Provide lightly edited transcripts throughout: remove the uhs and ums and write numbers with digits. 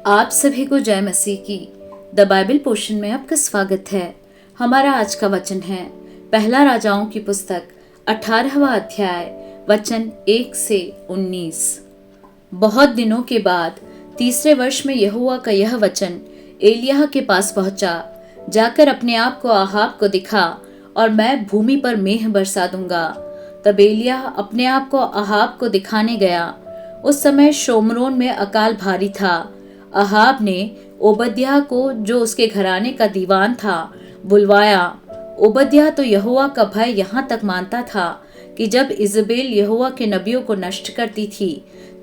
आप सभी को जय मसीह की। द बाइबल पोर्शन में आपका स्वागत है। हमारा आज का वचन है पहला राजाओं की पुस्तक 18वां अध्याय वचन 1 से 19। बहुत दिनों के बाद तीसरे वर्ष में यहोवा का यह वचन एलिय्याह के पास पहुंचा, जाकर अपने आप को आहाब को दिखा और मैं भूमि पर मेंह बरसा दूंगा। तब एलिय्याह अपने आप को आहाब को दिखाने गया। उस समय शोमरोन में अकाल भारी था। आहाब ने ओबद्याह को, जो उसके घराने का दीवान था, बुलवाया। ओबद्याह तो यहोवा का भय यहाँ तक मानता था कि जब इजबेल यहोवा के नबियों को नष्ट करती थी,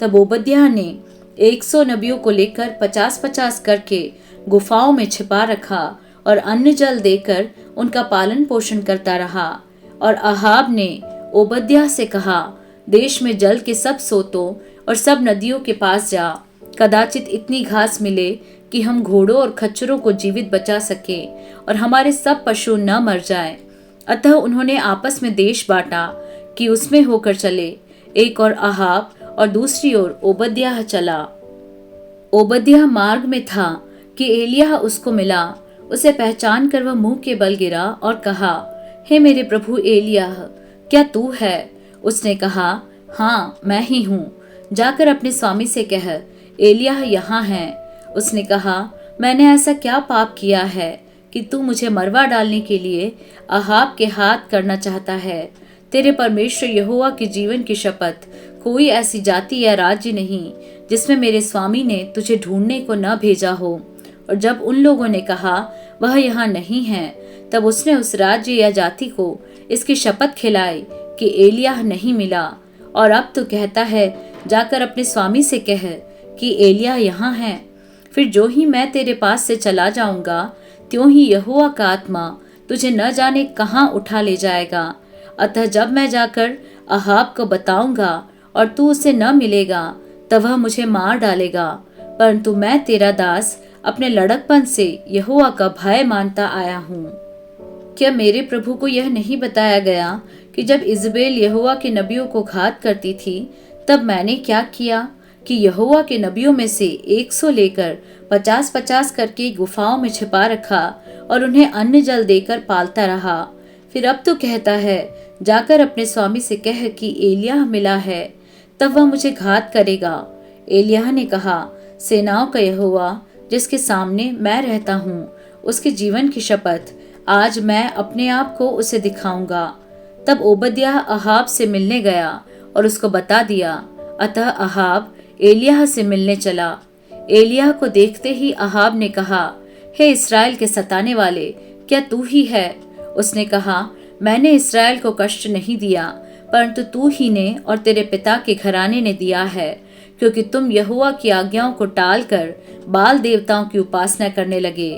तब ओबद्याह ने 100 नबियों को लेकर 50-50 करके गुफाओं में छिपा रखा और अन्न जल देकर उनका पालन पोषण करता रहा। और आहाब ने ओबद्याह से कहा, देश में जल के सब सोतों और सब नदियों के पास जा, कदाचित इतनी घास मिले कि हम घोड़ों और खच्चरों को जीवित बचा सके और हमारे सब पशु न मर जाएं। अतः उन्होंने आपस में देश बांटा कि उसमें होकर चले। एक और आहाब और दूसरी ओर ओबद्याह चला। ओबद्याह मार्ग में था कि एलिय्याह उसको मिला। उसे पहचान कर वह मुंह के बल गिरा और कहा, हे मेरे प्रभु एलिय्याह, क्या तू है? उसने कहा, हाँ मैं ही हूँ। जाकर अपने स्वामी से कह, एलिय्याह यहाँ है। उसने कहा, मैंने ऐसा क्या पाप किया है कि तू मुझे मरवा डालने के लिए आहाब के हाथ करना चाहता है? तेरे परमेश्वर यहोवा के जीवन की शपथ, कोई ऐसी जाति या राज्य नहीं जिसमें मेरे स्वामी ने तुझे ढूंढने को न भेजा हो। और जब उन लोगों ने कहा, वह यहाँ नहीं है, तब उसने उस राज्य या जाति को इसकी शपथ खिलाई कि एलिय्याह नहीं मिला। और अब तो कहता है, जाकर अपने स्वामी से कह कि एलिय्याह यहाँ है। फिर जो ही मैं तेरे पास से चला जाऊंगा, त्यों ही यहोवा का आत्मा तुझे न जाने कहाँ उठा ले जाएगा। अतः जब मैं जाकर आहाब को बताऊंगा और तू उसे न मिलेगा, तब वह मुझे मार डालेगा। परंतु मैं तेरा दास अपने लड़कपन से यहोवा का भय मानता आया हूँ। क्या मेरे प्रभु को यह नहीं बताया गया कि जब इजबेल यहोवा के नबियों को घात करती थी, तब मैंने क्या किया कि यहोवा के नबियों में से 100 लेकर 50-50 करके गुफाओं में छिपा रखा और उन्हें अन्न जल देकर पालता रहा। फिर अब तो कहता है, जाकर अपने स्वामी से कह कि एलिय्याह मिला है, तब वह मुझे घात करेगा। एलिय्याह ने कहा, सेनाओं का यहोवा जिसके सामने मैं रहता हूँ, उसके जीवन की शपथ, आज मैं अपने आप को उसे दिखाऊंगा। तब ओबद्याह आहाब से मिलने गया और उसको बता दिया। अतः आहाब एलिय्याह से मिलने चला। एलिय्याह को देखते ही आहाब ने कहा, हे इस्राएल के सताने वाले, क्या तू ही है? उसने कहा, मैंने इस्राएल को कष्ट नहीं दिया, परंतु तू ही ने और तेरे पिता के घराने ने दिया है, क्योंकि तुम यहोवा की आज्ञाओं को टालकर बाल देवताओं की उपासना करने लगे।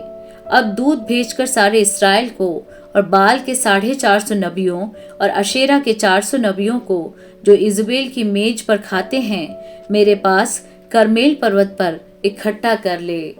अब दूत भेजकर सारे इस्राएल को और बाल के 450 नबियों और अशेरा के 400 नबियों को, जो इजबेल की मेज पर खाते हैं, मेरे पास करमेल पर्वत पर इकट्ठा कर ले।